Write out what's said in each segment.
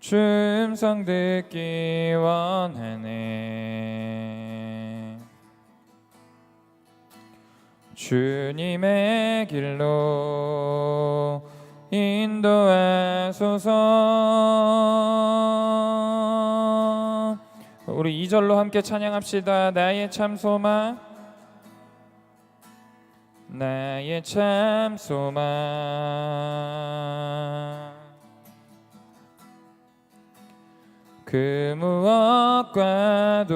주 음성 듣기 원하네. 주님의 길로 인도하소서. 우리 2절로 함께 찬양합시다. 나의 참 소망, 나의 참 소망, 그 무엇과도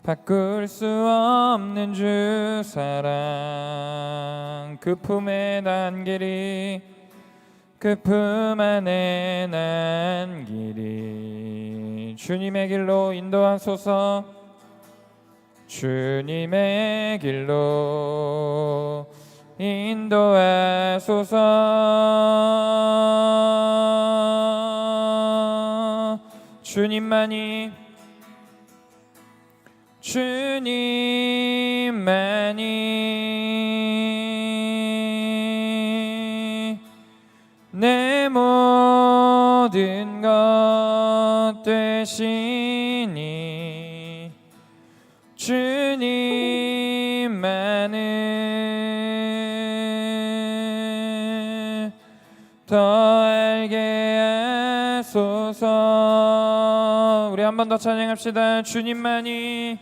바꿀 수 없는 주 사랑, 그 품에 난 길이, 그 품 안에 난 길이. 주님의 길로 인도하소서. 주님의 길로 인도하소서. 주님만이 내 모든 것 되시니 주님만을 더 알게 하소서. 우리 한 번 더 찬양합시다. 주님만이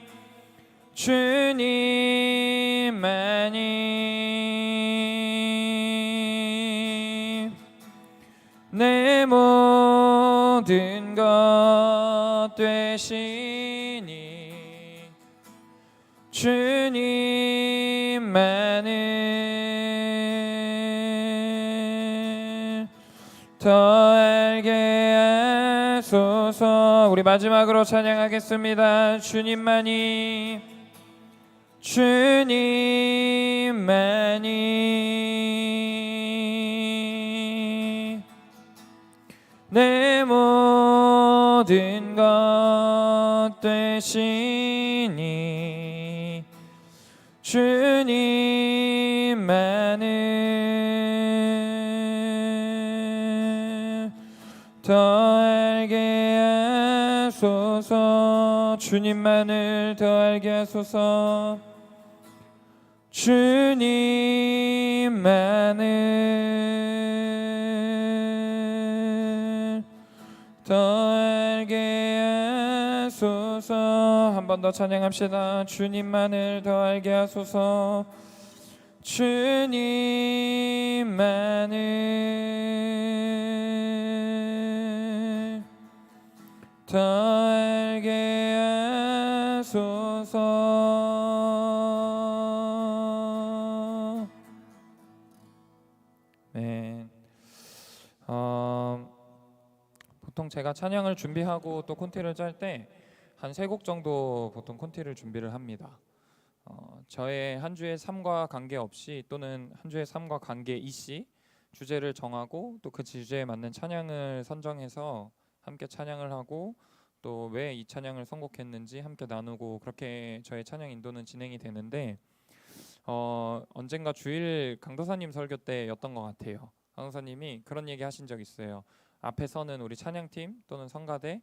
내 모든 것 되시니 주님만을 더 알게 하소서. 우리 마지막으로 찬양하겠습니다. 주님만이 내 모든 것 되시니 주님만을 더 알게 하소서. 주님만을 더 알게 하소서. 주님만을 더 알게 하소서. 한 번 더 찬양합시다. 주님만을 더 알게 하소서. 주님만을 더 알게 하소서. 네. 보통 제가 찬양을 준비하고 또 콘티를 짤 때 한 3곡 정도 보통 콘티를 준비를 합니다. 저의 한 주의 삶과 관계없이 또는 한 주의 삶과 관계이시 주제를 정하고 또 그 주제에 맞는 찬양을 선정해서 함께 찬양을 하고 또 왜 이 찬양을 선곡했는지 함께 나누고 그렇게 저의 찬양 인도는 진행이 되는데 언젠가 주일 강도사님 설교 때였던 것 같아요. 강도사님이 그런 얘기 하신 적 있어요. 앞에 서는 우리 찬양팀 또는 성가대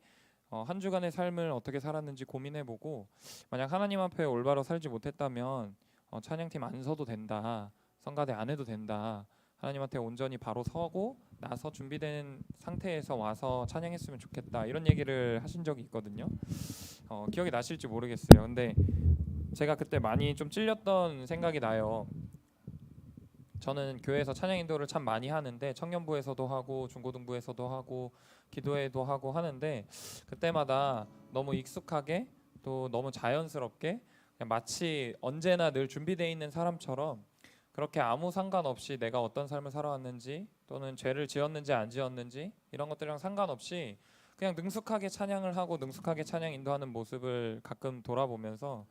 한 주간의 삶을 어떻게 살았는지 고민해보고 만약 하나님 앞에 올바로 살지 못했다면 찬양팀 안 서도 된다, 성가대 안 해도 된다, 하나님한테 온전히 바로 서고 나서 준비된 상태에서 와서 찬양했으면 좋겠다, 이런 얘기를 하신 적이 있거든요. 기억이 나실지 모르겠어요. 근데 제가 그때 많이 좀 찔렸던 생각이 나요. 저는 교회에서 찬양 인도를 참 많이 하는데 청년부에서도 하고 중고등부에서도 하고 기도회도 하고 하는데 그때마다 너무 익숙하게 또 너무 자연스럽게 그냥 마치 언제나 늘 준비되어 있는 사람처럼 그렇게 아무 상관없이 내가 어떤 삶을 살아왔는지 또는 죄를 지었는지 안 지었는지 이런 것들이랑 상관없이 그냥 능숙하게 찬양을 하고 능숙하게 찬양 인도하는 모습을 가끔 돌아보면서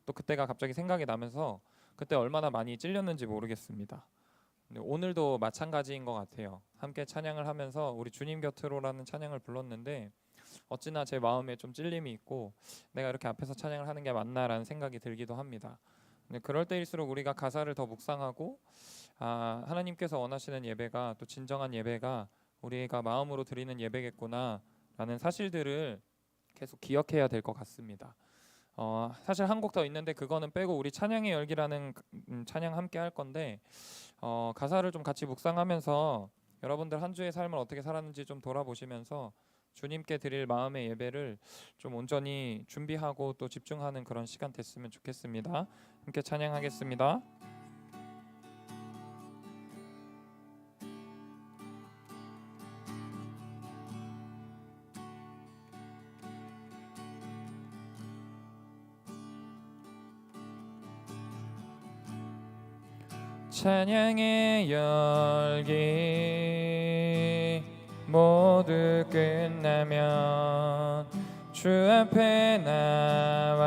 또 그때가 갑자기 생각이 나면서 그때 얼마나 많이 찔렸는지 모르겠습니다. 오늘도 마찬가지인 것 같아요. 함께 찬양을 하면서 우리 주님 곁으로라는 찬양을 불렀는데 어찌나 제 마음에 좀 찔림이 있고 내가 이렇게 앞에서 찬양을 하는 게 맞나라는 생각이 들기도 합니다. 그럴 때일수록 우리가 가사를 더 묵상하고 하나님께서 원하시는 예배가 또 진정한 예배가 우리가 마음으로 드리는 예배겠구나라는 사실들을 계속 기억해야 될 것 같습니다. 사실 한 곡 더 있는데 그거는 빼고 우리 찬양의 열기라는 찬양 함께 할 건데 가사를 좀 같이 묵상하면서 여러분들 한 주의 삶을 어떻게 살았는지 좀 돌아보시면서 주님께 드릴 마음의 예배를 좀 온전히 준비하고 또 집중하는 그런 시간 됐으면 좋겠습니다. 함께 찬양하겠습니다. 찬양의 열기 모두 끝나면 주 앞에 나와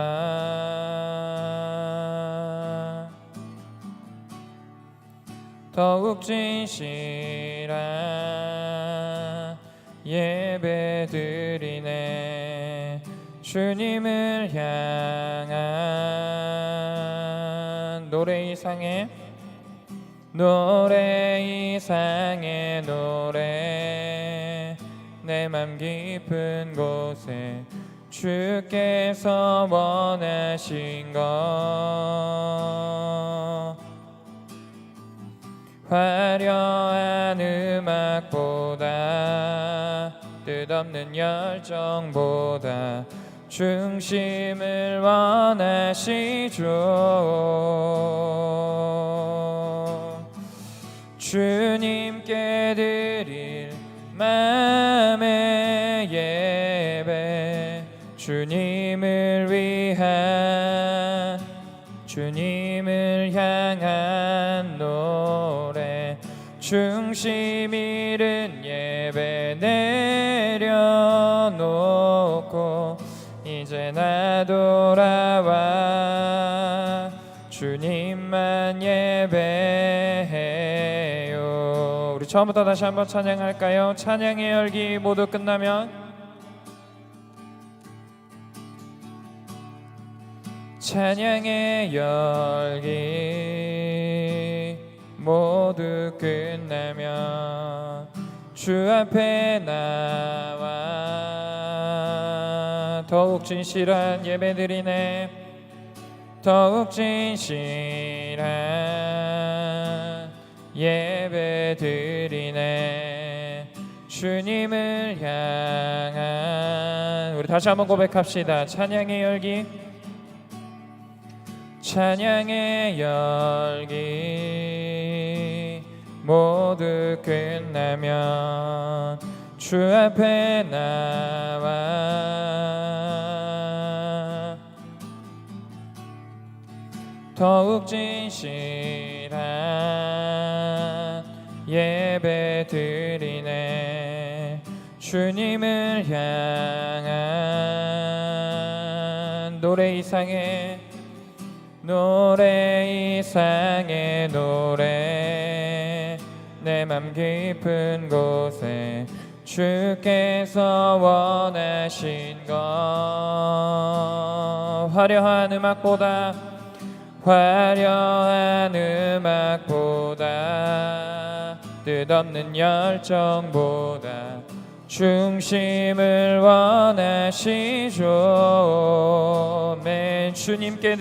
더욱 진실한 예배 드리네. 주님을 향한 노래 이상의 노래 내 맘 깊은 곳에 주께서 원하신 것 화려한 음악보다 뜻없는 열정보다 중심을 원하시죠. 주님께 드릴 맘의 예배 주님을 위한 주님을 향한 노래 중심 잃은 예배 내려놓고 이제 나 돌아와 주님만 예배해요. 우리 처음부터 다시 한번 찬양할까요? 찬양의 열기 모두 끝나면 찬양의 열기 모두 끝나면 주 앞에 나와 더욱 진실한 예배드리네. 더욱 진실한 예배드리네. 주님을 향한 우리 다시 한번 고백합시다. 찬양의 열기 찬양의 열기 모두 끝나면 주 앞에 나와 더욱 진실한 예배 드리네. 주님을 향한 노래 이상의 노래 내 맘 깊은 곳에 주께서 원하신 것 화려한 음악보다 뜻없는 열정보다 중심을 원하시죠. 맨 주님께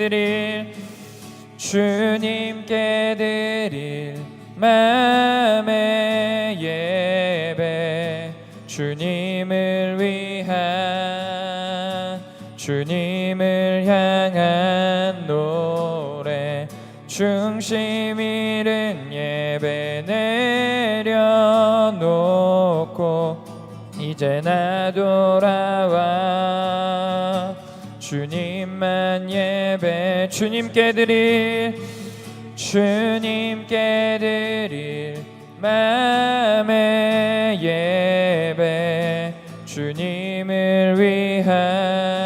드릴 맘의 예배 주님을 위한 주님을 향한 노래 중심 잃은 예배 내려놓고 이제 나 돌아와 주님만 예배 주님께 드릴 맘의 예배 주님을 위한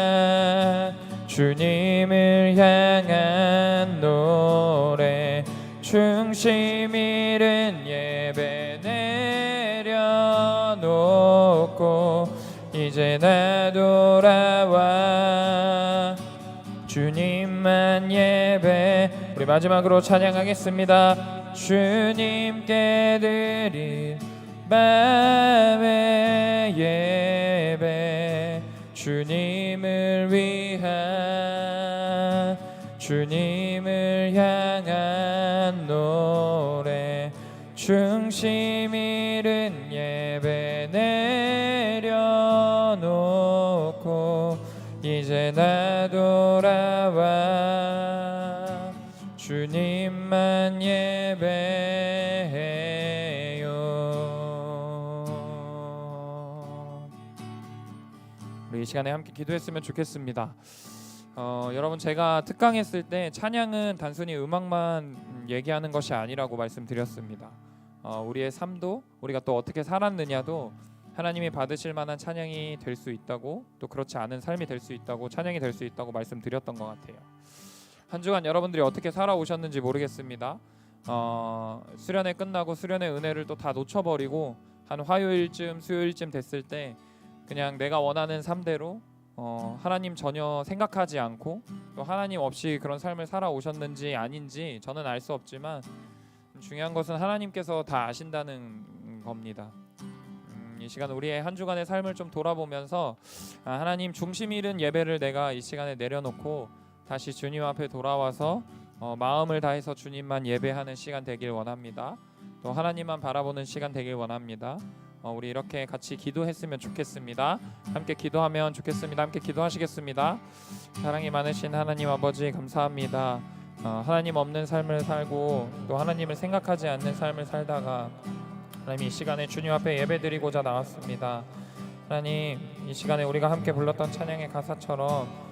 주님을 향한 노래 중심 잃은 예배 내려놓고 이제 나 돌아와 주님만 예배 마지막으로 찬양하겠습니다. 주님께 드릴 밤의 예배, 주님을 위한, 주님을 향한 노래, 중심 잃은 예배 내려놓고 이제 나 돌아와 주님만 예배해요. 우리 이 시간에 함께 기도했으면 좋겠습니다. 여러분, 제가 특강했을 때 찬양은 단순히 음악만 얘기하는 것이 아니라고 말씀드렸습니다. 우리의 삶도, 우리가 또 어떻게 살았느냐도 하나님이 받으실 만한 찬양이 될 수 있다고, 또 그렇지 않은 삶이 될 수 있다고, 찬양이 될 수 있다고 말씀드렸던 것 같아요. 한 주간 여러분들이 어떻게 살아오셨는지 모르겠습니다. 수련회 끝나고 수련회 은혜를 또 다 놓쳐버리고 한 화요일쯤 수요일쯤 됐을 때 그냥 내가 원하는 삶대로 하나님 전혀 생각하지 않고 또 하나님 없이 그런 삶을 살아오셨는지 아닌지 저는 알 수 없지만 중요한 것은 하나님께서 다 아신다는 겁니다. 이 시간 우리의 한 주간의 삶을 좀 돌아보면서 하나님 중심 잃은 예배를 내가 이 시간에 내려놓고 다시 주님 앞에 돌아와서 마음을 다해서 주님만 예배하는 시간 되길 원합니다. 또 하나님만 바라보는 시간 되길 원합니다. 우리 이렇게 같이 기도했으면 좋겠습니다. 함께 기도하면 좋겠습니다. 함께 기도하시겠습니다. 사랑이 많으신 하나님 아버지, 감사합니다. 하나님 없는 삶을 살고 또 하나님을 생각하지 않는 삶을 살다가 하나님 이 시간에 주님 앞에 예배드리고자 나왔습니다. 하나님 이 시간에 우리가 함께 불렀던 찬양의 가사처럼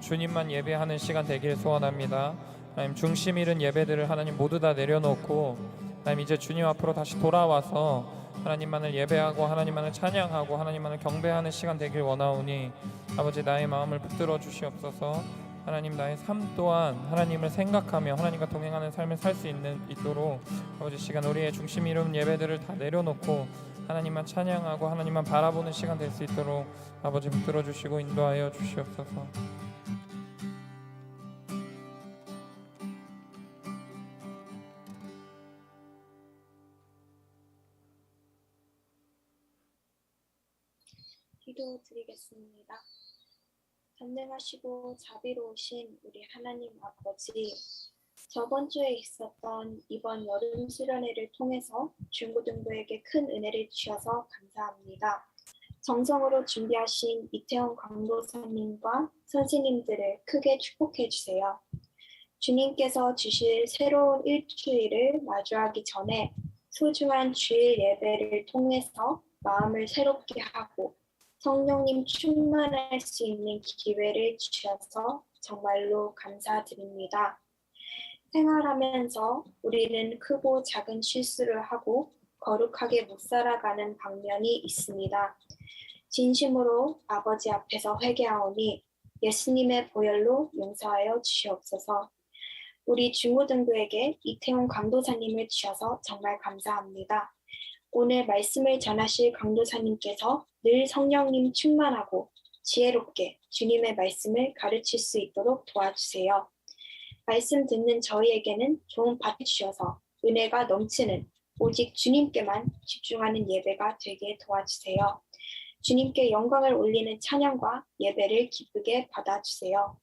주님만 예배하는 시간 되길 소원합니다. 하나님 중심 잃은 예배들을 하나님 모두 다 내려놓고 하나님 이제 주님 앞으로 다시 돌아와서 하나님만을 예배하고 하나님만을 찬양하고 하나님만을 경배하는 시간 되길 원하오니 아버지 나의 마음을 붙들어 주시옵소서. 하나님 나의 삶 또한 하나님을 생각하며 하나님과 동행하는 삶을 살 수 있도록 아버지 시간 우리의 중심 잃은 예배들을 다 내려놓고 하나님만 찬양하고 하나님만 바라보는 시간 될 수 있도록 아버지 붙들어 주시고 인도하여 주시옵소서. 기도드리겠습니다. 전능하시고 자비로우신 우리 하나님 아버지, 저번 주에 있었던 이번 여름 수련회를 통해서 중고등부에게 큰 은혜를 주셔서 감사합니다. 정성으로 준비하신 이태원 강도사님과 선생님들을 크게 축복해 주세요. 주님께서 주실 새로운 일주일을 마주하기 전에 소중한 주일 예배를 통해서 마음을 새롭게 하고 성령님 충만할 수 있는 기회를 주셔서 정말로 감사드립니다. 생활하면서 우리는 크고 작은 실수를 하고 거룩하게 못 살아가는 방면이 있습니다. 진심으로 아버지 앞에서 회개하오니 예수님의 보혈로 용서하여 주시옵소서. 우리 중고등부에게 이태원 강도사님을 주셔서 정말 감사합니다. 오늘 말씀을 전하실 강도사님께서 늘 성령님 충만하고 지혜롭게 주님의 말씀을 가르칠 수 있도록 도와주세요. 말씀 듣는 저희에게는 좋은 밭을 주셔서 은혜가 넘치는 오직 주님께만 집중하는 예배가 되게 도와주세요. 주님께 영광을 올리는 찬양과 예배를 기쁘게 받아주세요.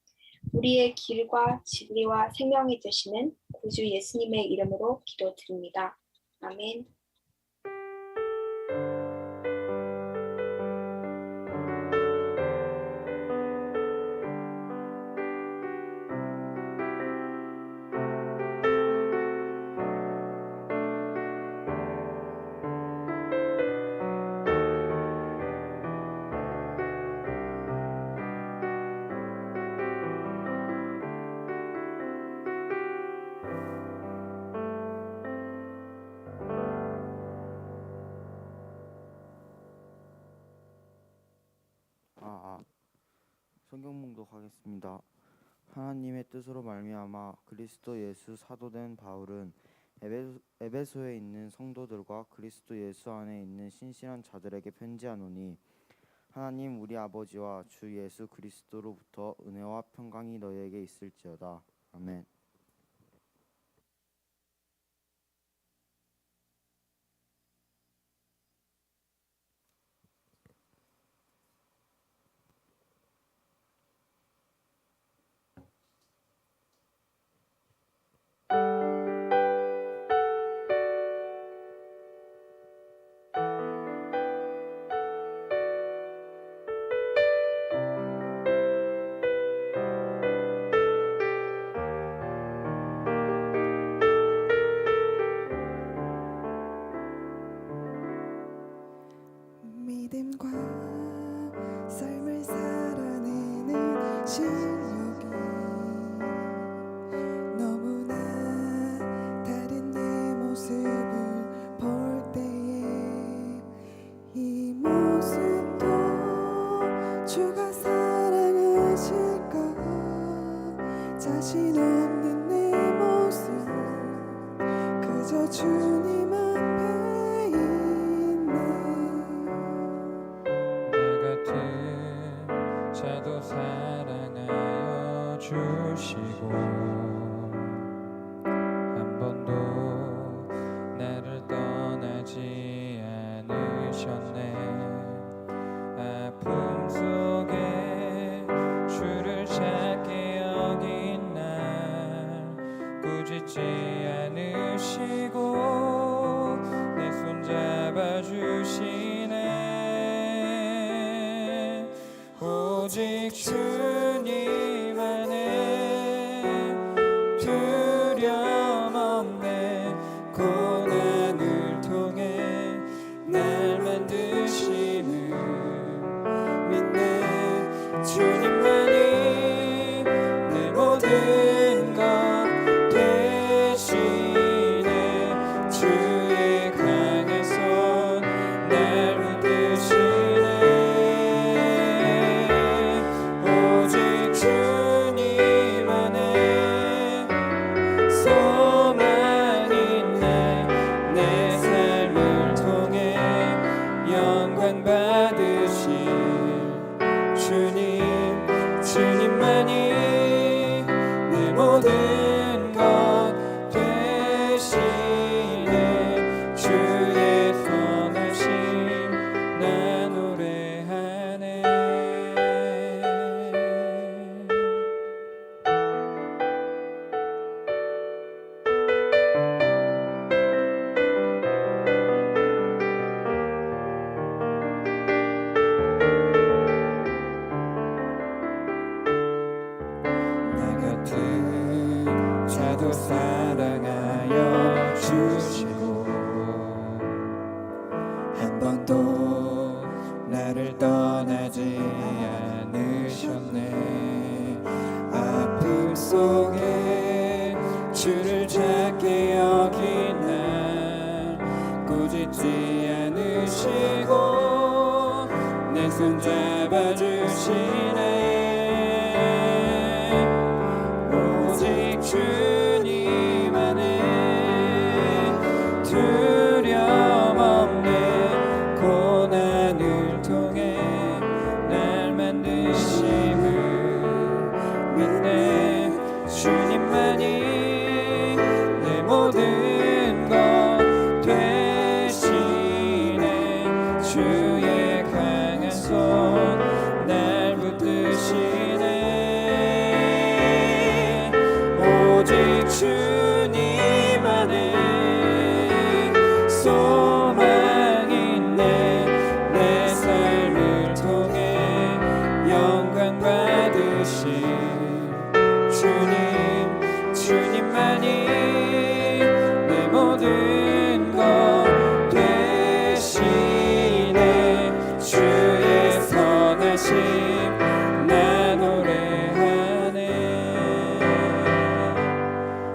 우리의 길과 진리와 생명이 되시는 구주 예수님의 이름으로 기도드립니다. 아멘. 성경 낭독하겠습니다. 하나님의 뜻으로 말미암아 그리스도 예수 사도된 바울은 에베소에 있는 성도들과 그리스도 예수 안에 있는 신실한 자들에게 편지하노니 하나님 우리 아버지와 주 예수 그리스도로부터 은혜와 평강이 너희에게 있을지어다. 아멘. 주시네. 오직 주님 안에 두려움 없네. 고난을 통해 날 만드심을 믿네. 주님만이 내 모든 것 되시네. 주의 강한 손 날 붙드시네. 오직 주님 안에 소망 있네. 내 삶을 통해 영광 받으실 주님만이 내 모든 것 되시네. 주의 선하심 나 노래하네. 나 같은 자도 사랑하여 주시고 한 번도 나를 떠나지 않으셨네. 아픔 속에 주를 작게 여긴 날 꾸짖지 않으시고 내 손 잡아주시네. 오직 주님 안에 두려움 없네. 고난을 통해 날 만드심을 믿네. 주님만이 내 모든 것 되시네. 주의 강한 손 날 붙드시네. 오직 주님 안에 소망 있네. 내 삶을 통해 영광 받으실 주님만이 내 모든 것 되시네. 주의 선하심 나 노래하네.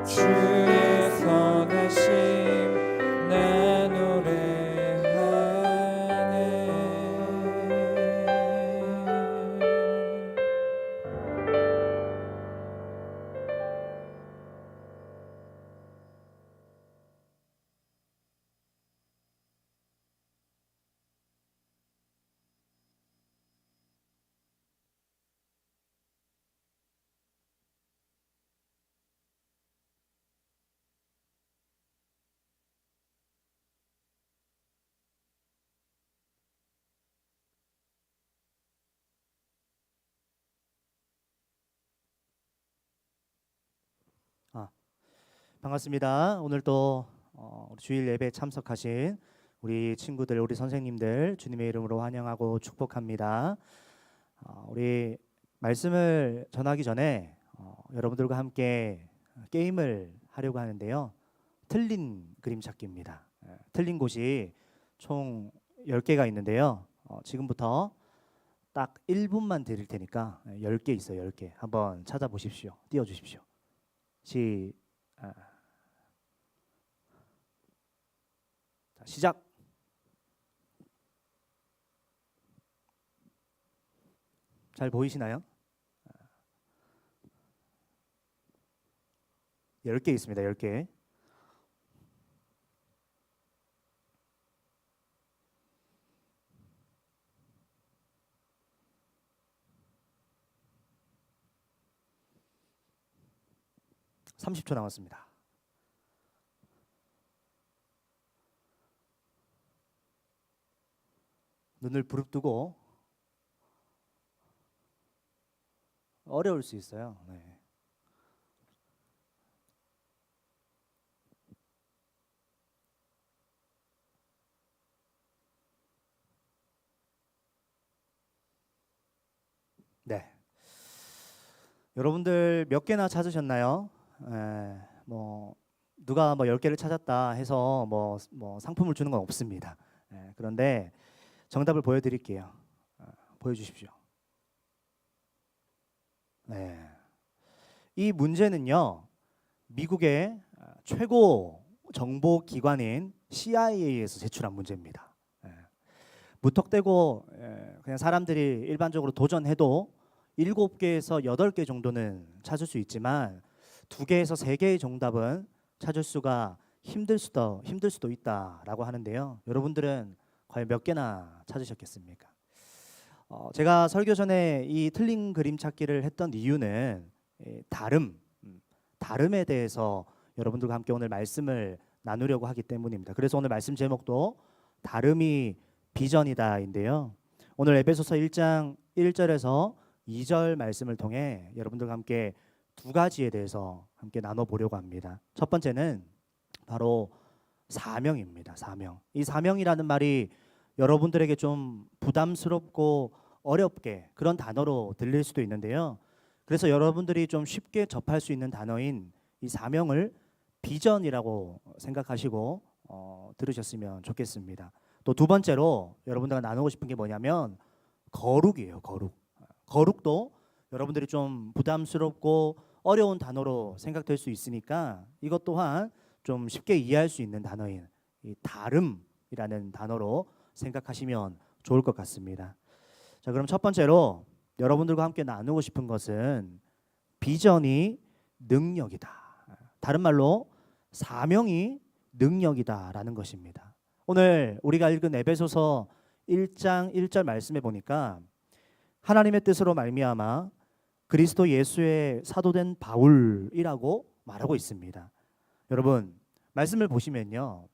주의 선하심 나 노래하네. 반갑습니다. 오늘 또 우리 주일 예배에 참석하신 우리 친구들, 우리 선생님들 주님의 이름으로 환영하고 축복합니다. 우리 말씀을 전하기 전에 여러분들과 함께 게임을 하려고 하는데요. 틀린 그림 찾기입니다. 틀린 곳이 총 10개가 있는데요. 지금부터 딱 1분만 드릴 테니까 10개 있어요. 10개. 한번 찾아보십시오. 띄워주십시오. 시작. 잘 보이시나요? 10개 있습니다. 10개. (30초) 남았습니다. 눈을 부릅뜨고 어려울 수 있어요. 네. 여러분들 몇 개나 찾으셨나요? 뭐 누가 뭐 10개를 찾았다 해서 뭐 상품을 주는 건 없습니다. 그런데 정답을 보여드릴게요. 보여주십시오. 네. 이 문제는요, 미국의 최고 정보 기관인 CIA에서 제출한 문제입니다. 무턱대고 그냥 사람들이 일반적으로 도전해도 7개에서 8개 정도는 찾을 수 있지만 2개에서 3개의 정답은 찾을 수가 힘들 수도 있다라고 하는데요. 여러분들은 과연 몇 개나 찾으셨겠습니까? 제가 설교 전에 이 틀린 그림 찾기를 했던 이유는 다름에 대해서 여러분들과 함께 오늘 말씀을 나누려고 하기 때문입니다. 그래서 오늘 말씀 제목도 다름이 비전이다인데요. 오늘 에베소서 1장 1절에서 2절 말씀을 통해 여러분들과 함께 2가지에 대해서 함께 나눠보려고 합니다. 첫 번째는 바로 사명입니다. 사명. 이 사명이라는 말이 여러분들에게 좀 부담스럽고 어렵게 그런 단어로 들릴 수도 있는데요. 그래서 여러분들이 좀 쉽게 접할 수 있는 단어인 이 사명을 비전이라고 생각하시고 들으셨으면 좋겠습니다. 또 2번째로 여러분들과 나누고 싶은 게 뭐냐면 거룩이에요. 거룩도 여러분들이 좀 부담스럽고 어려운 단어로 생각될 수 있으니까 이것 또한 좀 쉽게 이해할 수 있는 단어인 이 다름이라는 단어로 생각하시면 좋을 것 같습니다. 자, 그럼 첫 번째로 여러분들과 함께 나누고 싶은 것은 비전이 능력이다. 다른 말로 사명이 능력이다라는 것입니다. 오늘 우리가 읽은 에베소서 1장 1절 말씀에 보니까 하나님의 뜻으로 말미암아 그리스도 예수의 사도된 바울이라고 말하고 있습니다. 여러분, 말씀을 보시면요,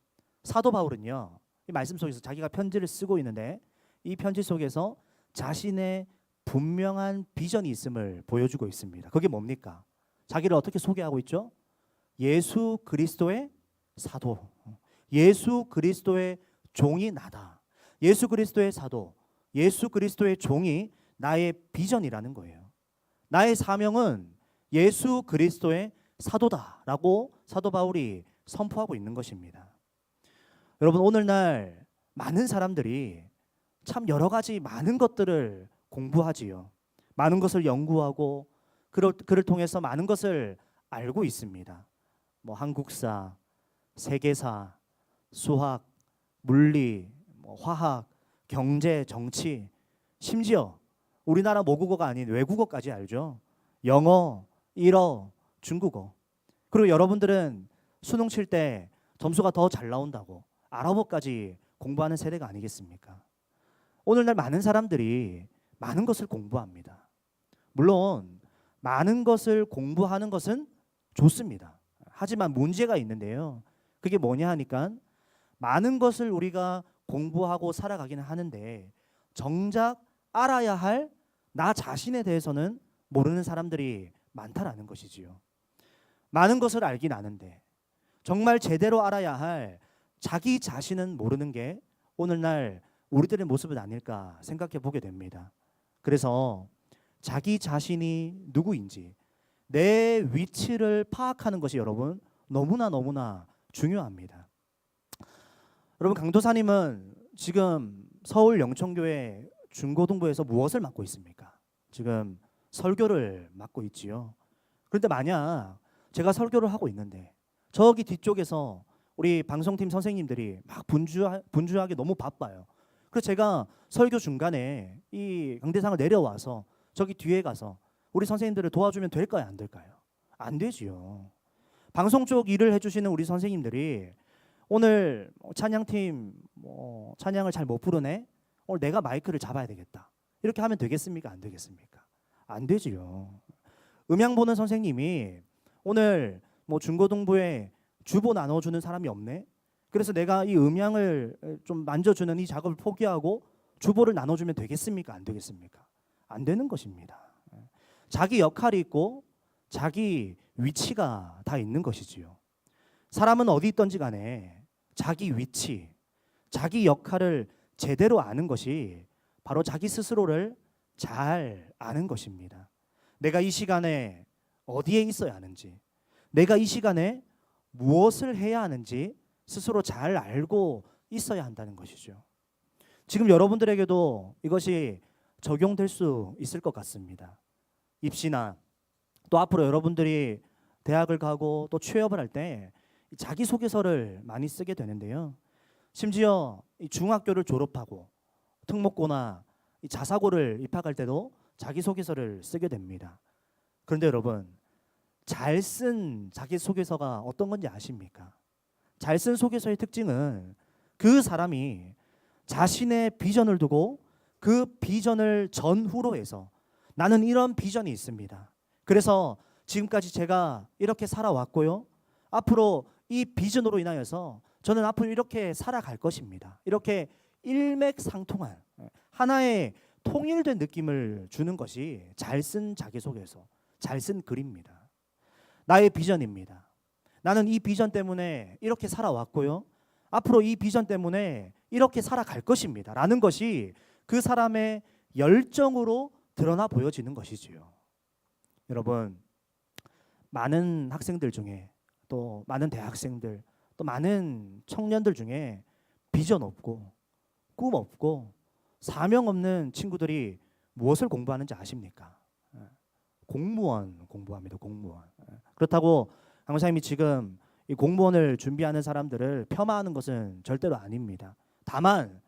사도 바울은요, 이 말씀 속에서 자기가 편지를 쓰고 있는데 이 편지 속에서 자신의 분명한 비전이 있음을 보여주고 있습니다. 그게 뭡니까? 자기를 어떻게 소개하고 있죠? 예수 그리스도의 사도, 예수 그리스도의 종이 나다. 예수 그리스도의 사도, 예수 그리스도의 종이 나의 비전이라는 거예요. 나의 사명은 예수 그리스도의 사도다라고 사도 바울이 선포하고 있는 것입니다. 여러분, 오늘날 많은 사람들이 참 여러 가지 많은 것들을 공부하지요. 많은 것을 연구하고 그를 통해서 많은 것을 알고 있습니다. 뭐 한국사, 세계사, 수학, 물리, 화학, 경제, 정치, 심지어 우리나라 모국어가 아닌 외국어까지 알죠. 영어, 일어, 중국어. 그리고 여러분들은 수능 칠 때 점수가 더 잘 나온다고 아랍어까지 공부하는 세대가 아니겠습니까? 오늘날 많은 사람들이 많은 것을 공부합니다. 물론 많은 것을 공부하는 것은 좋습니다. 하지만 문제가 있는데요. 그게 뭐냐 하니까 많은 것을 우리가 공부하고 살아가기는 하는데 정작 알아야 할 나 자신에 대해서는 모르는 사람들이 많다라는 것이지요. 많은 것을 알긴 아는데 정말 제대로 알아야 할 자기 자신은 모르는 게 오늘날 우리들의 모습은 아닐까 생각해 보게 됩니다. 그래서 자기 자신이 누구인지 내 위치를 파악하는 것이 여러분 너무나 중요합니다. 여러분, 강도사님은 지금 서울 영천교회 중고등부에서 무엇을 맡고 있습니까? 지금 설교를 맡고 있지요. 그런데 만약 제가 설교를 하고 있는데 저기 뒤쪽에서 우리 방송팀 선생님들이 막 분주하게 너무 바빠요. 그래서 제가 설교 중간에 이 강대상을 내려와서 저기 뒤에 가서 우리 선생님들을 도와주면 될까요? 안 될까요? 안 되지요. 방송 쪽 일을 해주시는 우리 선생님들이 오늘 찬양팀 찬양을 잘 못 부르네? 오늘 내가 마이크를 잡아야 되겠다. 이렇게 하면 되겠습니까? 안 되겠습니까? 안 되지요. 음향 보는 선생님이 오늘 중고등부에 주보 나눠주는 사람이 없네? 그래서 내가 이 음향을 좀 만져주는 이 작업을 포기하고 주보를 나눠주면 되겠습니까? 안 되겠습니까? 안 되는 것입니다. 자기 역할이 있고 자기 위치가 다 있는 것이지요. 사람은 어디 있든지 간에 자기 위치, 자기 역할을 제대로 아는 것이 바로 자기 스스로를 잘 아는 것입니다. 내가 이 시간에 어디에 있어야 하는지, 내가 이 시간에 무엇을 해야 하는지 스스로 잘 알고 있어야 한다는 것이죠. 지금 여러분들에게도 이것이 적용될 수 있을 것 같습니다. 입시나 또 앞으로 여러분들이 대학을 가고 또 취업을 할 때 자기소개서를 많이 쓰게 되는데요. 심지어 이 중학교를 졸업하고 특목고나 이 자사고를 입학할 때도 자기소개서를 쓰게 됩니다. 그런데 여러분, 잘 쓴 자기소개서가 어떤 건지 아십니까? 잘 쓴 소개서의 특징은 그 사람이 자신의 비전을 두고 그 비전을 전후로 해서 나는 이런 비전이 있습니다. 그래서 지금까지 제가 이렇게 살아왔고요. 앞으로 이 비전으로 인하여서 저는 앞으로 이렇게 살아갈 것입니다. 이렇게 일맥상통한 하나의 통일된 느낌을 주는 것이 잘 쓴 자기소개서, 잘 쓴 글입니다. 나의 비전입니다. 나는 이 비전 때문에 이렇게 살아왔고요. 앞으로 이 비전 때문에 이렇게 살아갈 것입니다. 라는 것이 그 사람의 열정으로 드러나 보여지는 것이지요. 여러분, 많은 학생들 중에 또 많은 대학생들 또 많은 청년들 중에 비전 없고 꿈 없고 사명 없는 친구들이 무엇을 공부하는지 아십니까? 공무원 공부합니다. 공무원. 그렇다고 강사님이 지금 이 공무원을 준비하는 사람들을 폄하하는 것은 절대로 아닙니다. 다만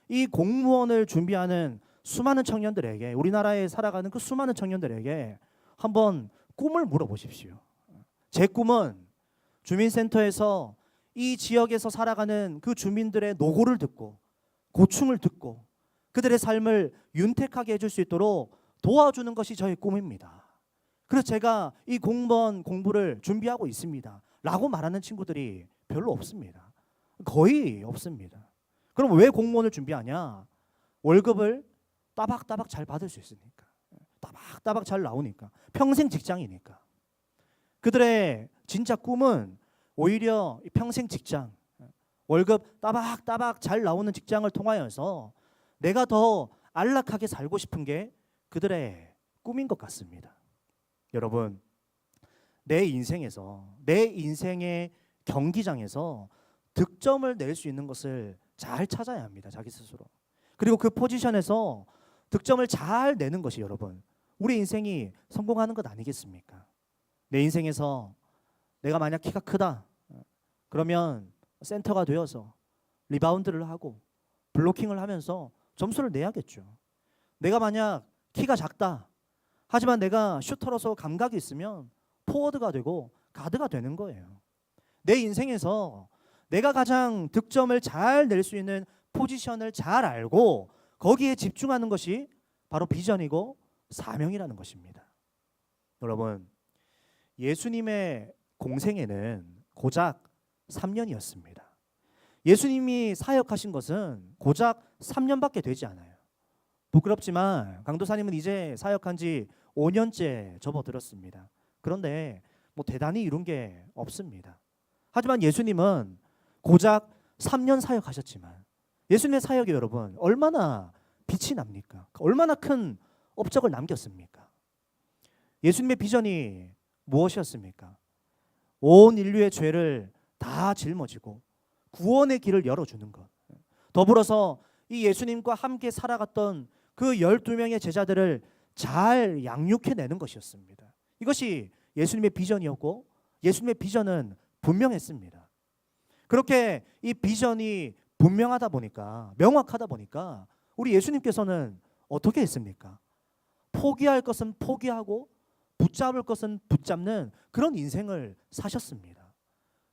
이 공무원을 준비하는 수많은 청년들에게, 우리나라에 살아가는 그 수많은 청년들에게 한번 꿈을 물어보십시오. 제 꿈은 주민센터에서 이 지역에서 살아가는 그 주민들의 노고를 듣고 고충을 듣고 그들의 삶을 윤택하게 해줄 수 있도록 도와주는 것이 저의 꿈입니다. 그래서 제가 이 공무원 공부를 준비하고 있습니다. 라고 말하는 친구들이 별로 없습니다. 거의 없습니다. 그럼 왜 공무원을 준비하냐? 월급을 따박따박 잘 받을 수 있으니까. 따박따박 잘 나오니까. 평생 직장이니까. 그들의 진짜 꿈은 오히려 평생 직장, 월급 따박따박 잘 나오는 직장을 통하여서 내가 더 안락하게 살고 싶은 게 그들의 꿈인 것 같습니다. 여러분, 내 인생에서, 내 인생의 경기장에서 득점을 낼 수 있는 것을 잘 찾아야 합니다. 자기 스스로. 그리고 그 포지션에서 득점을 잘 내는 것이 여러분, 우리 인생이 성공하는 것 아니겠습니까? 내 인생에서 내가 만약 키가 크다, 그러면 센터가 되어서 리바운드를 하고 블로킹을 하면서 점수를 내야겠죠. 내가 만약 키가 작다, 하지만 내가 슈터로서 감각이 있으면 포워드가 되고 가드가 되는 거예요. 내 인생에서 내가 가장 득점을 잘 낼 수 있는 포지션을 잘 알고 거기에 집중하는 것이 바로 비전이고 사명이라는 것입니다. 여러분, 예수님의 공생애는 고작 3년이었습니다. 예수님이 사역하신 것은 고작 3년밖에 되지 않아요. 부끄럽지만 강도사님은 이제 사역한 지 5년째 접어들었습니다. 그런데 뭐 대단히 이룬 게 없습니다. 하지만 예수님은 고작 3년 사역하셨지만 예수님의 사역이 여러분 얼마나 빛이 납니까? 얼마나 큰 업적을 남겼습니까? 예수님의 비전이 무엇이었습니까? 온 인류의 죄를 다 짊어지고 구원의 길을 열어주는 것. 더불어서 이 예수님과 함께 살아갔던 그 12명의 제자들을 잘 양육해내는 것이었습니다. 이것이 예수님의 비전이었고 예수님의 비전은 분명했습니다. 그렇게 이 비전이 분명하다 보니까, 명확하다 보니까 우리 예수님께서는 어떻게 했습니까? 포기할 것은 포기하고 붙잡을 것은 붙잡는 그런 인생을 사셨습니다.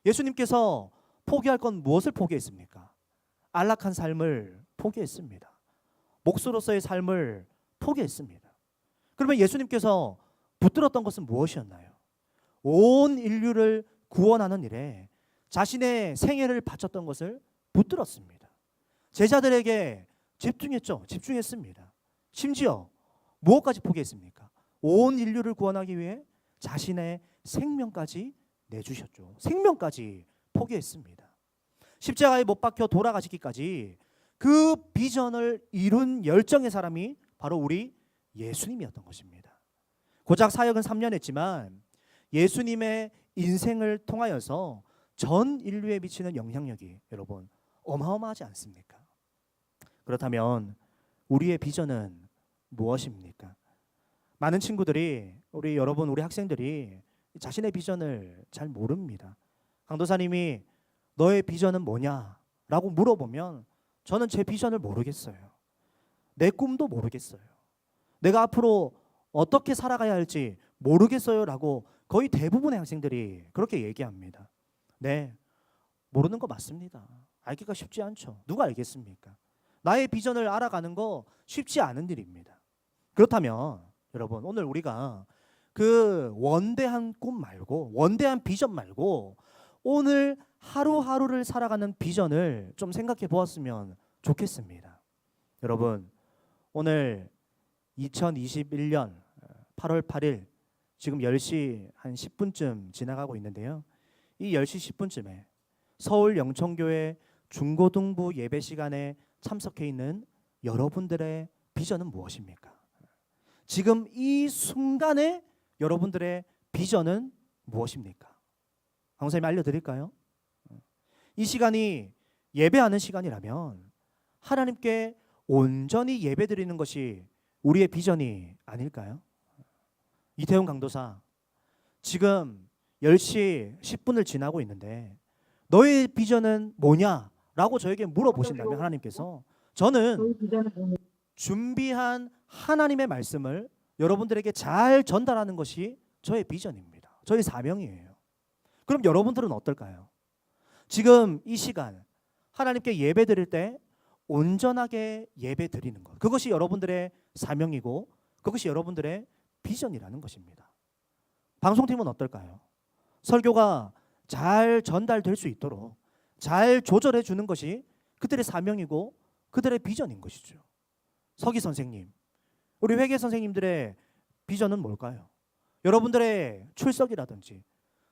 예수님께서 포기할 건 무엇을 포기했습니까? 안락한 삶을 포기했습니다. 목수로서의 삶을 포기했습니다. 그러면 예수님께서 붙들었던 것은 무엇이었나요? 온 인류를 구원하는 일에 자신의 생애를 바쳤던 것을 붙들었습니다. 제자들에게 집중했죠. 집중했습니다. 심지어 무엇까지 포기했습니까? 온 인류를 구원하기 위해 자신의 생명까지 내주셨죠. 생명까지 포기했습니다. 십자가에 못 박혀 돌아가시기까지 그 비전을 이룬 열정의 사람이 바로 우리 예수님이었던 것입니다. 고작 사역은 3년 했지만 예수님의 인생을 통하여서 전 인류에 미치는 영향력이 여러분 어마어마하지 않습니까? 그렇다면 우리의 비전은 무엇입니까? 많은 친구들이 우리 여러분 우리 학생들이 자신의 비전을 잘 모릅니다. 강도사님이 너의 비전은 뭐냐라고 물어보면 저는 제 비전을 모르겠어요. 내 꿈도 모르겠어요. 내가 앞으로 어떻게 살아가야 할지 모르겠어요라고 거의 대부분의 학생들이 그렇게 얘기합니다. 네, 모르는 거 맞습니다. 알기가 쉽지 않죠. 누가 알겠습니까? 나의 비전을 알아가는 거 쉽지 않은 일입니다. 그렇다면 여러분 오늘 우리가 그 원대한 꿈 말고 원대한 비전 말고 오늘 하루하루를 살아가는 비전을 좀 생각해 보았으면 좋겠습니다. 여러분 오늘 2021년 8월 8일 지금 10시 한 10분쯤 지나가고 있는데요. 이 10시 10분쯤에 서울 영천교회 중고등부 예배 시간에 참석해 있는 여러분들의 비전은 무엇입니까? 지금 이 순간에 여러분들의 비전은 무엇입니까? 강사님 알려드릴까요? 이 시간이 예배하는 시간이라면 하나님께 온전히 예배드리는 것이 우리의 비전이 아닐까요? 이태훈 강도사, 지금 10시 10분을 지나고 있는데 너의 비전은 뭐냐? 라고 저에게 물어보신다면 하나님께서 저는 준비한 하나님의 말씀을 여러분들에게 잘 전달하는 것이 저의 비전입니다. 저의 사명이에요. 그럼 여러분들은 어떨까요? 지금 이 시간 하나님께 예배 드릴 때 온전하게 예배 드리는 것, 그것이 여러분들의 사명이고 그것이 여러분들의 비전이라는 것입니다. 방송팀은 어떨까요? 설교가 잘 전달될 수 있도록 잘 조절해 주는 것이 그들의 사명이고 그들의 비전인 것이죠. 서기 선생님, 우리 회계 선생님들의 비전은 뭘까요? 여러분들의 출석이라든지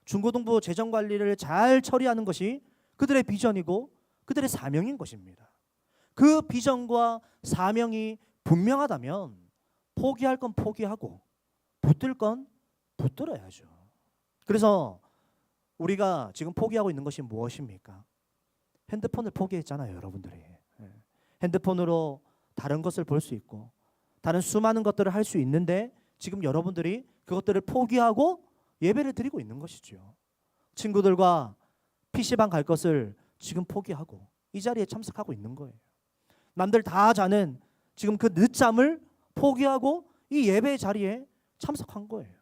중고등부 재정 관리를 잘 처리하는 것이 그들의 비전이고 그들의 사명인 것입니다. 그 비전과 사명이 분명하다면 포기할 건 포기하고 붙들 건 붙들어야죠. 그래서 우리가 지금 포기하고 있는 것이 무엇입니까? 핸드폰을 포기했잖아요, 여러분들이. 핸드폰으로 다른 것을 볼 수 있고 다른 수많은 것들을 할 수 있는데 지금 여러분들이 그것들을 포기하고 예배를 드리고 있는 것이죠. 친구들과 PC방 갈 것을 지금 포기하고 이 자리에 참석하고 있는 거예요. 남들 다 자는 지금 그 늦잠을 포기하고 이 예배 자리에 참석한 거예요.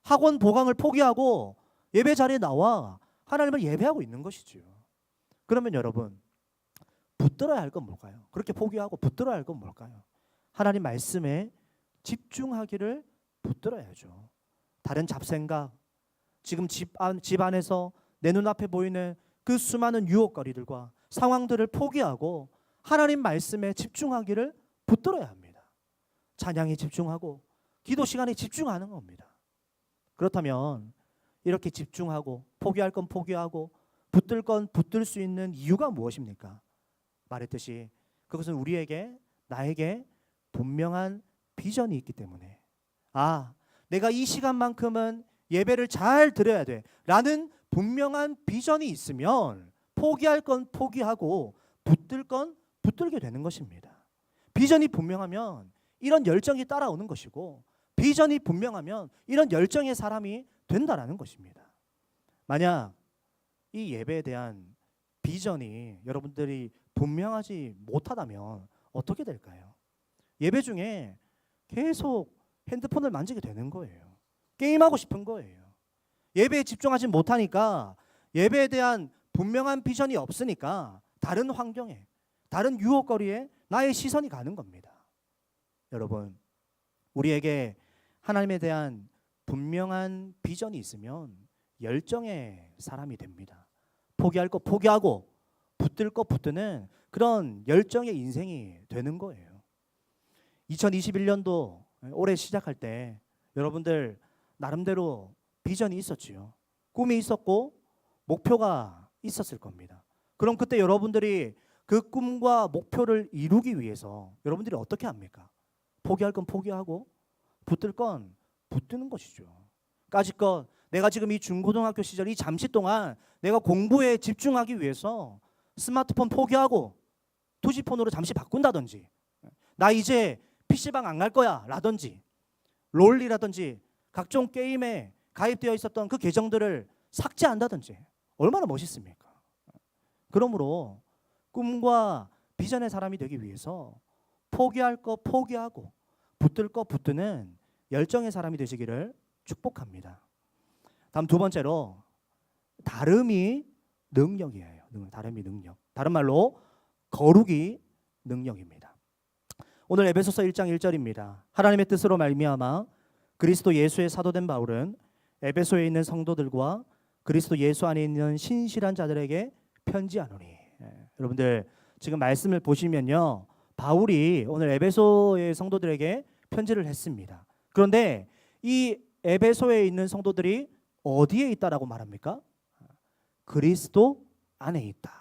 학원 보강을 포기하고 예배 자리에 나와 하나님을 예배하고 있는 것이죠. 그러면 여러분 붙들어야 할 건 뭘까요? 그렇게 포기하고 붙들어야 할 건 뭘까요? 하나님 말씀에 집중하기를 붙들어야죠. 다른 잡생각, 지금 집 안에서 내 눈앞에 보이는 그 수많은 유혹거리들과 상황들을 포기하고 하나님 말씀에 집중하기를 붙들어야 합니다. 찬양에 집중하고 기도 시간에 집중하는 겁니다. 그렇다면 이렇게 집중하고 포기할 건 포기하고 붙들 건 붙들 수 있는 이유가 무엇입니까? 말했듯이 그것은 우리에게 나에게 분명한 비전이 있기 때문에 내가 이 시간만큼은 예배를 잘 드려야 돼 라는 분명한 비전이 있으면 포기할 건 포기하고 붙들 건 붙들게 되는 것입니다. 비전이 분명하면 이런 열정이 따라오는 것이고 비전이 분명하면 이런 열정의 사람이 된다라는 것입니다. 만약 이 예배에 대한 비전이 여러분들이 분명하지 못하다면 어떻게 될까요? 예배 중에 계속 핸드폰을 만지게 되는 거예요. 게임하고 싶은 거예요. 예배에 집중하지 못하니까 예배에 대한 분명한 비전이 없으니까 다른 환경에 다른 유혹거리에 나의 시선이 가는 겁니다. 여러분 우리에게 하나님에 대한 분명한 비전이 있으면 열정의 사람이 됩니다. 포기할 거 포기하고 붙들 거 붙드는 그런 열정의 인생이 되는 거예요. 2021년도 올해 시작할 때 여러분들 나름대로 비전이 있었지요. 꿈이 있었고 목표가 있었을 겁니다. 그럼 그때 여러분들이 그 꿈과 목표를 이루기 위해서 여러분들이 어떻게 합니까? 포기할 건 포기하고 붙들 건 붙드는 것이죠. 까짓것 내가 지금 이 중고등학교 시절 이 잠시 동안 내가 공부에 집중하기 위해서 스마트폰 포기하고 투지폰으로 잠시 바꾼다든지, 나 이제 PC방 안 갈 거야 라든지, 롤이라든지 각종 게임에 가입되어 있었던 그 계정들을 삭제한다든지, 얼마나 멋있습니까? 그러므로 꿈과 비전의 사람이 되기 위해서 포기할 거 포기하고 붙들 거 붙드는 열정의 사람이 되시기를 축복합니다. 다음 두 번째로, 다름이 능력이에요. 다름이 능력. 다른 말로 거룩이 능력입니다. 오늘 에베소서 1장 1절입니다. 하나님의 뜻으로 말미암아 그리스도 예수의 사도된 바울은 에베소에 있는 성도들과 그리스도 예수 안에 있는 신실한 자들에게 편지하노니. 여러분들 지금 말씀을 보시면요, 바울이 오늘 에베소의 성도들에게 편지를 했습니다. 그런데 이 에베소에 있는 성도들이 어디에 있다라고 말합니까? 그리스도 안에 있다.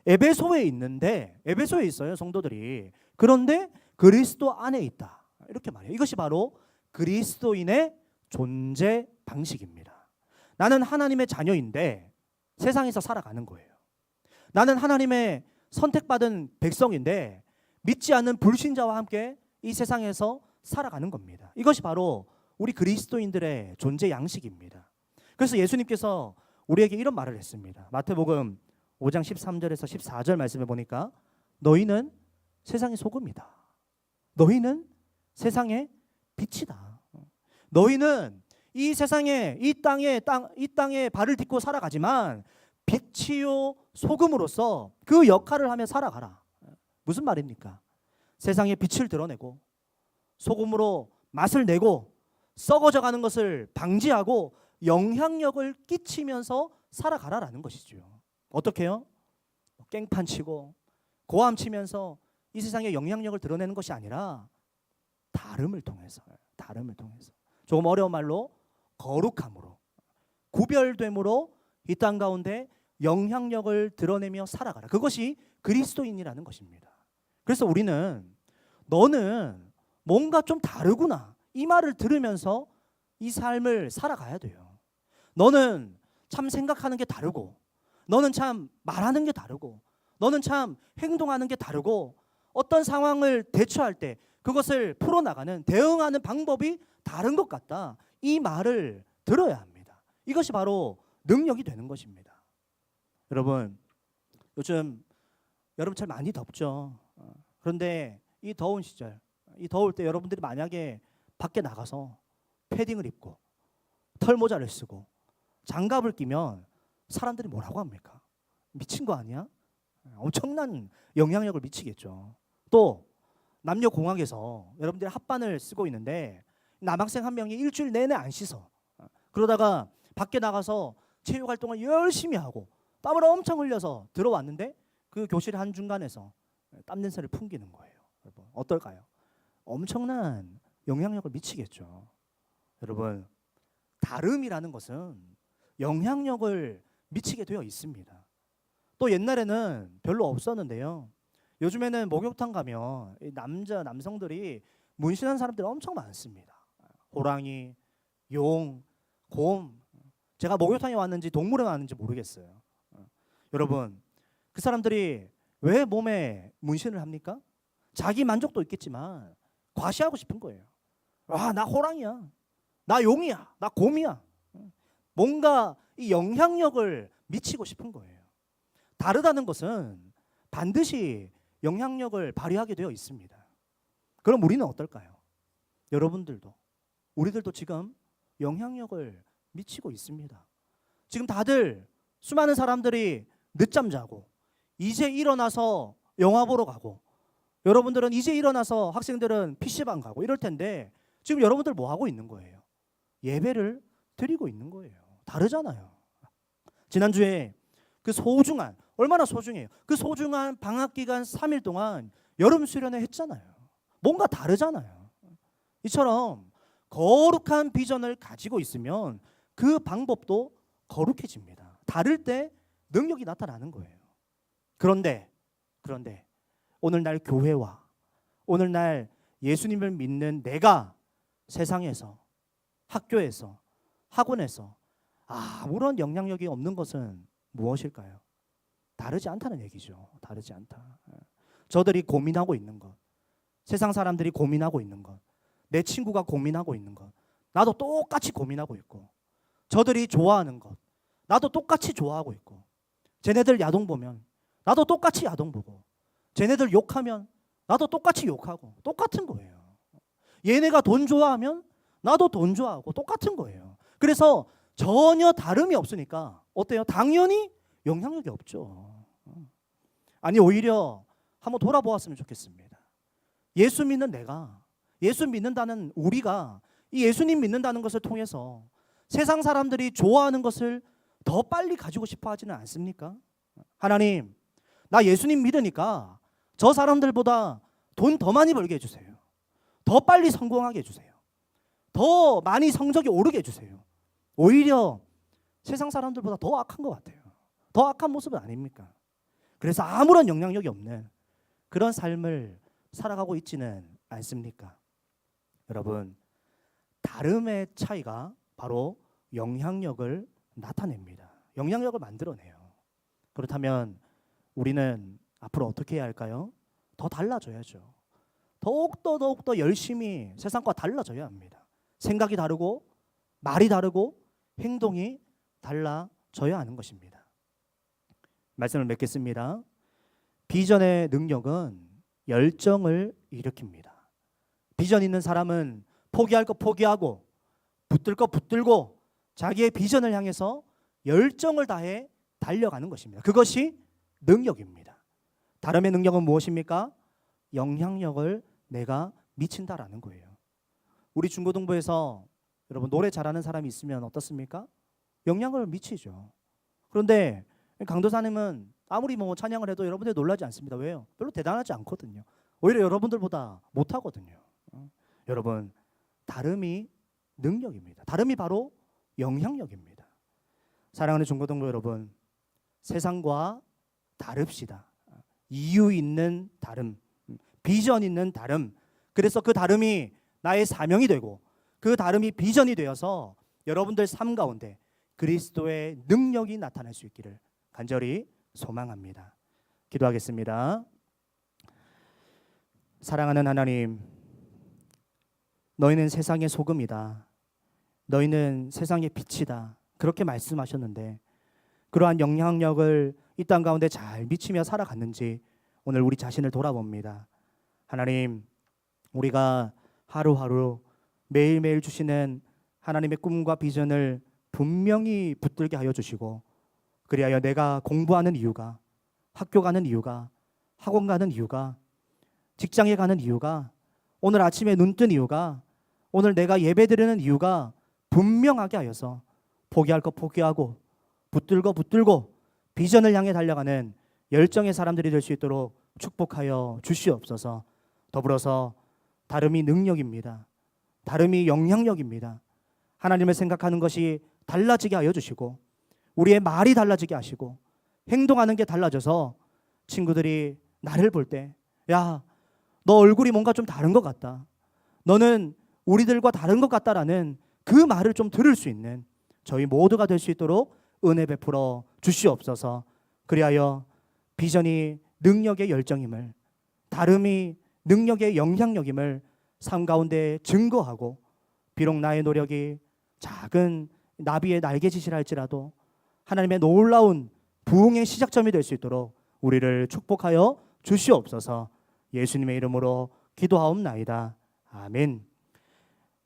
에베소에 있는데, 에베소에 있어요 성도들이. 그런데 그리스도 안에 있다, 이렇게 말해요. 이것이 바로 그리스도인의 존재 방식입니다. 나는 하나님의 자녀인데 세상에서 살아가는 거예요. 나는 하나님의 선택받은 백성인데 믿지 않는 불신자와 함께 이 세상에서 살아가는 겁니다. 이것이 바로 우리 그리스도인들의 존재 양식입니다. 그래서 예수님께서 우리에게 이런 말을 했습니다. 마태복음 5장 13절에서 14절 말씀에 보니까 너희는 세상의 소금이다. 너희는 세상의 빛이다. 너희는 이 세상에 이 땅에 발을 딛고 살아가지만 빛이요 소금으로서 그 역할을 하며 살아가라. 무슨 말입니까? 세상에 빛을 드러내고 소금으로 맛을 내고 썩어져 가는 것을 방지하고 영향력을 끼치면서 살아가라라는 것이죠. 어떻게요? 깽판 치고 고함 치면서 이 세상에 영향력을 드러내는 것이 아니라 다름을 통해서 조금 어려운 말로 거룩함으로, 구별됨으로 이 땅 가운데 영향력을 드러내며 살아가라. 그것이 그리스도인이라는 것입니다. 그래서 우리는 너는 뭔가 좀 다르구나, 이 말을 들으면서 이 삶을 살아가야 돼요. 너는 참 생각하는 게 다르고, 너는 참 말하는 게 다르고, 너는 참 행동하는 게 다르고, 어떤 상황을 대처할 때 그것을 풀어나가는, 대응하는 방법이 다른 것 같다, 이 말을 들어야 합니다. 이것이 바로 능력이 되는 것입니다. 여러분, 요즘 여름철 많이 덥죠. 그런데 이 더운 시절, 이 더울 때 여러분들이 만약에 밖에 나가서 패딩을 입고 털모자를 쓰고 장갑을 끼면 사람들이 뭐라고 합니까? 미친 거 아니야? 엄청난 영향력을 미치겠죠. 또 남녀공학에서 여러분들이 합반을 쓰고 있는데 남학생 한 명이 일주일 내내 안 씻어. 그러다가 밖에 나가서 체육 활동을 열심히 하고 땀을 엄청 흘려서 들어왔는데 그 교실 한중간에서 땀 냄새를 풍기는 거예요. 여러분, 어떨까요? 엄청난 영향력을 미치겠죠. 여러분, 다름이라는 것은 영향력을 미치게 되어 있습니다. 또 옛날에는 별로 없었는데요, 요즘에는 목욕탕 가면 남성들이 문신한 사람들이 엄청 많습니다. 호랑이, 용, 곰. 제가 목욕탕에 왔는지 동물에 왔는지 모르겠어요. 여러분, 그 사람들이 왜 몸에 문신을 합니까? 자기 만족도 있겠지만 과시하고 싶은 거예요. 와, 나 호랑이야, 나 용이야, 나 곰이야. 뭔가 이 영향력을 미치고 싶은 거예요. 다르다는 것은 반드시 영향력을 발휘하게 되어 있습니다. 그럼 우리는 어떨까요? 여러분들도, 우리들도 지금 영향력을 미치고 있습니다. 지금 다들, 수많은 사람들이 늦잠 자고 이제 일어나서 영화 보러 가고, 여러분들은 이제 일어나서 학생들은 PC방 가고 이럴 텐데 지금 여러분들 뭐 하고 있는 거예요? 예배를 드리고 있는 거예요. 다르잖아요. 지난주에 그 소중한, 얼마나 소중해요. 그 소중한 방학 기간 3일 동안 여름 수련회 했잖아요. 뭔가 다르잖아요. 이처럼 거룩한 비전을 가지고 있으면 그 방법도 거룩해집니다. 다를 때 능력이 나타나는 거예요. 그런데 오늘날 교회와 오늘날 예수님을 믿는 내가 세상에서 학교에서, 학원에서 아무런 영향력이 없는 것은 무엇일까요? 다르지 않다는 얘기죠. 다르지 않다. 저들이 고민하고 있는 것, 세상 사람들이 고민하고 있는 것, 내 친구가 고민하고 있는 것, 나도 똑같이 고민하고 있고, 저들이 좋아하는 것, 나도 똑같이 좋아하고 있고, 쟤네들 야동 보면 나도 똑같이 야동 보고, 쟤네들 욕하면 나도 똑같이 욕하고, 똑같은 거예요. 얘네가 돈 좋아하면 나도 돈 좋아하고 똑같은 거예요. 그래서 전혀 다름이 없으니까 어때요? 당연히 영향력이 없죠. 아니 오히려 한번 돌아보았으면 좋겠습니다. 예수 믿는 내가, 예수 믿는다는 우리가 이 예수님 믿는다는 것을 통해서 세상 사람들이 좋아하는 것을 더 빨리 가지고 싶어 하지는 않습니까? 하나님, 나 예수님 믿으니까 저 사람들보다 돈 더 많이 벌게 해주세요. 더 빨리 성공하게 해주세요. 더 많이 성적이 오르게 해주세요. 오히려 세상 사람들보다 더 악한 것 같아요. 더 악한 모습은 아닙니까? 그래서 아무런 영향력이 없는 그런 삶을 살아가고 있지는 않습니까? 여러분, 다름의 차이가 바로 영향력을 나타냅니다. 영향력을 만들어내요. 그렇다면 우리는 앞으로 어떻게 해야 할까요? 더 달라져야죠. 더욱더 열심히 세상과 달라져야 합니다. 생각이 다르고 말이 다르고 행동이 달라져야 하는 것입니다. 말씀을 맺겠습니다. 비전의 능력은 열정을 일으킵니다. 비전 있는 사람은 포기할 거 포기하고 붙들 거 붙들고 자기의 비전을 향해서 열정을 다해 달려가는 것입니다. 그것이 능력입니다. 다름의 능력은 무엇입니까? 영향력을 내가 미친다라는 거예요. 우리 중고등부에서 여러분 노래 잘하는 사람이 있으면 어떻습니까? 영향을 미치죠. 그런데 강도사님은 아무리 뭐 찬양을 해도 여러분들 놀라지 않습니다. 왜요? 별로 대단하지 않거든요. 오히려 여러분들보다 못하거든요. 여러분, 다름이 능력입니다. 다름이 바로 영향력입니다. 사랑하는 중고등부 여러분, 세상과 다릅시다. 이유 있는 다름, 비전 있는 다름. 그래서 그 다름이 나의 사명이 되고 그 다름이 비전이 되어서 여러분들 삶 가운데 그리스도의 능력이 나타날 수 있기를 간절히 소망합니다. 기도하겠습니다. 사랑하는 하나님, 너희는 세상의 소금이다. 너희는 세상의 빛이다. 그렇게 말씀하셨는데 그러한 영향력을 이 땅 가운데 잘 미치며 살아갔는지 오늘 우리 자신을 돌아봅니다. 하나님, 우리가 하루하루 매일매일 주시는 하나님의 꿈과 비전을 분명히 붙들게 하여 주시고 그리하여 내가 공부하는 이유가, 학교 가는 이유가, 학원 가는 이유가, 직장에 가는 이유가, 오늘 아침에 눈 뜬 이유가, 오늘 내가 예배 드리는 이유가 분명하게 하여서 포기할 거 포기하고 붙들고 비전을 향해 달려가는 열정의 사람들이 될 수 있도록 축복하여 주시옵소서. 더불어서 다름이 능력입니다. 다름이 영향력입니다. 하나님을 생각하는 것이 달라지게 하여 주시고 우리의 말이 달라지게 하시고 행동하는 게 달라져서 친구들이 나를 볼 때 야, 너 얼굴이 뭔가 좀 다른 것 같다. 너는 우리들과 다른 것 같다라는 그 말을 좀 들을 수 있는 저희 모두가 될 수 있도록 은혜 베풀어 주시옵소서. 그리하여 비전이 능력의 열정임을, 다름이 능력의 영향력임을 삶 가운데 증거하고 비록 나의 노력이 작은 나비의 날개짓이라 할지라도 하나님의 놀라운 부흥의 시작점이 될 수 있도록 우리를 축복하여 주시옵소서. 예수님의 이름으로 기도하옵나이다. 아멘.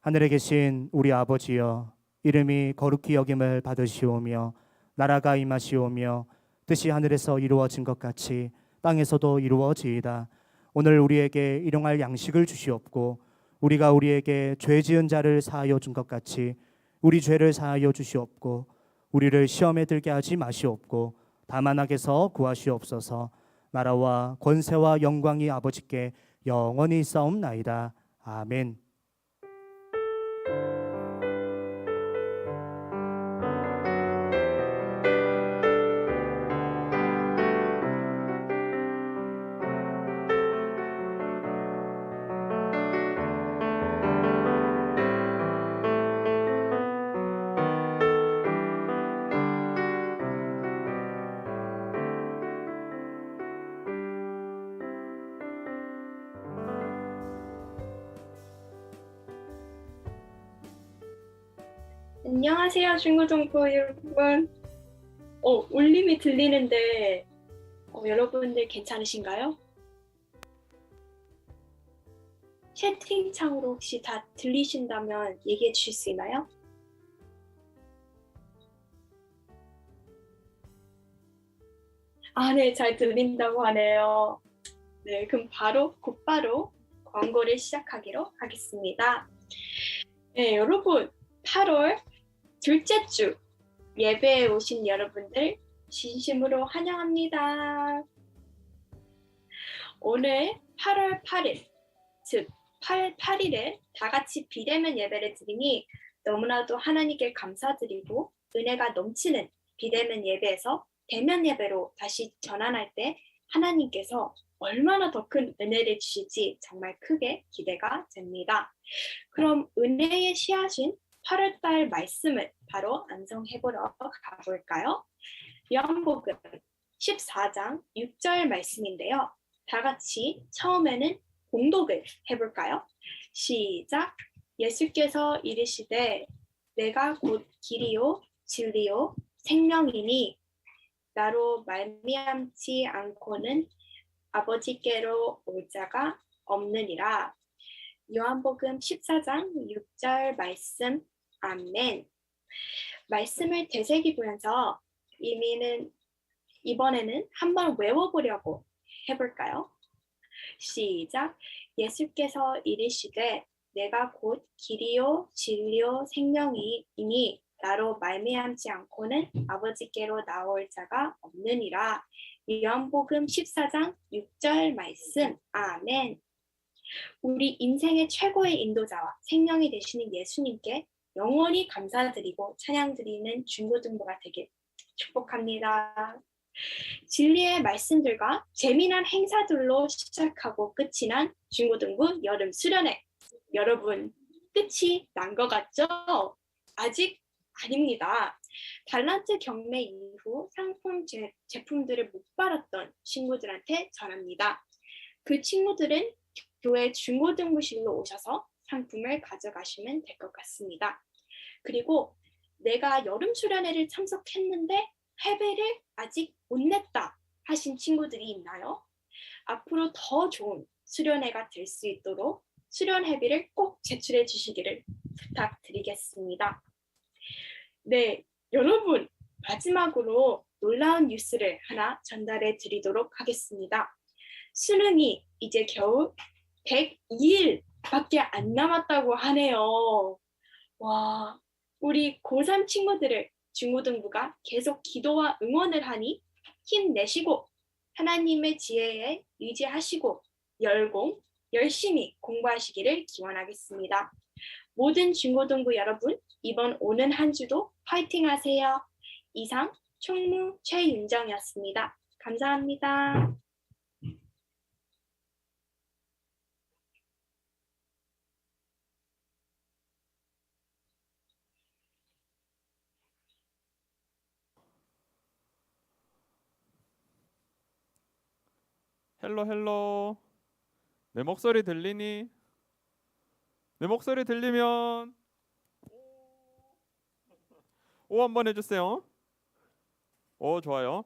하늘에 계신 우리 아버지여, 이름이 거룩히 여김을 받으시오며 나라가 임하시오며 뜻이 하늘에서 이루어진 것 같이 땅에서도 이루어지이다. 오늘 우리에게 일용할 양식을 주시옵고 우리가 우리에게 죄 지은 자를 사하여 준 것 같이 우리 죄를 사하여 주시옵고 우리를 시험에 들게 하지 마시옵고 다만 악에서 구하시옵소서. 나라와 권세와 영광이 아버지께 영원히 있사옵나이다. 아멘. 안녕하세요, 중고등부 여러분. 울림이 들리는데 여러분들 괜찮으신가요? 채팅창으로 혹시 다 들리신다면 얘기해 주실 수 있나요? 네, 잘 들린다고 하네요. 네, 그럼 곧바로 광고를 시작하기로 하겠습니다. 네, 여러분, 8월 둘째 주 예배에 오신 여러분들 진심으로 환영합니다. 오늘 8월 8일, 즉 8일에 다 같이 비대면 예배를 드리니 너무나도 하나님께 감사드리고 은혜가 넘치는 비대면 예배에서 대면 예배로 다시 전환할 때 하나님께서 얼마나 더 큰 은혜를 주실지 정말 크게 기대가 됩니다. 그럼 은혜의 씨앗인 8월달 말씀을 바로 암송해보러 가볼까요? 요한복음 14장 6절 말씀인데요. 다 같이 처음에는 봉독을 해볼까요? 시작! 예수께서 이르시되 내가 곧 길이요 진리요 생명이니 나로 말미암지 않고는 아버지께로 올 자가 없느니라. 요한복음 14장 6절 말씀. 아멘. 말씀을 되새기면서 이번에는 한번 외워보려고 해볼까요? 시작. 예수께서 이르시되 내가 곧 길이요 진리요 생명이니 나로 말미암지 않고는 아버지께로 나올 자가 없느니라. 요한복음 14장 6절 말씀. 아멘. 우리 인생의 최고의 인도자와 생명이 되시는 예수님께 영원히 감사드리고 찬양드리는 중고등부가 되길 축복합니다. 진리의 말씀들과 재미난 행사들로 시작하고 끝이 난 중고등부 여름 수련회. 여러분, 끝이 난 것 같죠? 아직 아닙니다. 달란트 경매 이후 상품 제품들을 못 받았던 친구들한테 전합니다. 그 친구들은 교회 중고등부실로 오셔서 상품을 가져가시면 될 것 같습니다. 그리고 내가 여름 수련회를 참석했는데 회비를 아직 못 냈다 하신 친구들이 있나요? 앞으로 더 좋은 수련회가 될 수 있도록 수련회비를 꼭 제출해 주시기를 부탁드리겠습니다. 네, 여러분, 마지막으로 놀라운 뉴스를 하나 전달해 드리도록 하겠습니다. 수능이 이제 겨우 102일밖에 안 남았다고 하네요. 와, 우리 고3 친구들을 중고등부가 계속 기도와 응원을 하니 힘내시고 하나님의 지혜에 의지하시고 열심히 공부하시기를 기원하겠습니다. 모든 중고등부 여러분, 이번 오는 한 주도 파이팅 하세요. 이상 총무 최윤정이었습니다. 감사합니다. 헬로 내 목소리 들리니? 내 목소리 들리면 오 한번 해주세요. 오 좋아요.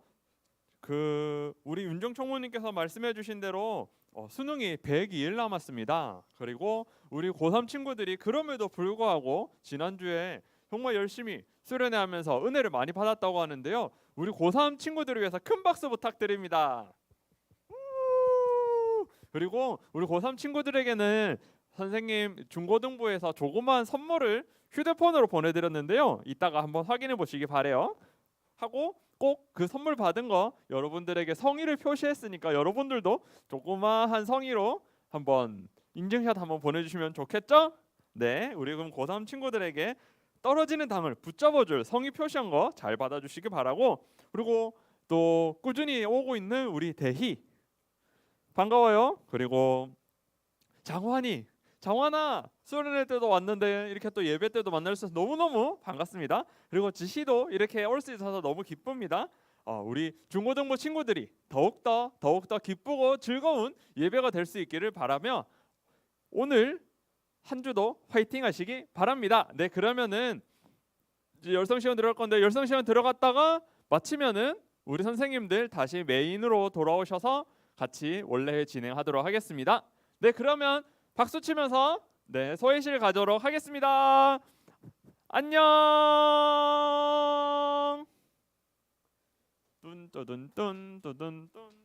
우리 윤정 총무님께서 말씀해주신 대로 수능이 102일 남았습니다. 그리고 우리 고3 친구들이 그럼에도 불구하고 지난주에 정말 열심히 수련회 하면서 은혜를 많이 받았다고 하는데요. 우리 고3 친구들을 위해서 큰 박수 부탁드립니다. 그리고 우리 고3 친구들에게는 선생님 중고등부에서 조그만 선물을 휴대폰으로 보내드렸는데요. 이따가 한번 확인해 보시기 바래요. 하고 꼭 그 선물 받은 거 여러분들에게 성의를 표시했으니까 여러분들도 조그마한 성의로 한번 인증샷 한번 보내주시면 좋겠죠? 네, 우리 그럼 고3 친구들에게 떨어지는 당을 붙잡아줄 성의 표시한 거 잘 받아주시기 바라고, 그리고 또 꾸준히 오고 있는 우리 대희 반가워요. 그리고 장환아 수련회 때도 왔는데 이렇게 또 예배 때도 만날 수 있어서 너무너무 반갑습니다. 그리고 지시도 이렇게 올 수 있어서 너무 기쁩니다. 우리 중고등부 친구들이 더욱더 기쁘고 즐거운 예배가 될 수 있기를 바라며 오늘 한 주도 화이팅 하시기 바랍니다. 네, 그러면은 이제 열성 시간 들어갈 건데 열성 시간 들어갔다가 마치면은 우리 선생님들 다시 메인으로 돌아오셔서 같이 원래 진행하도록 하겠습니다. 네, 그러면 박수 치면서 네, 소회실 가도록 하겠습니다. 안녕. 뚠뚠뚠뚠뚠뚠.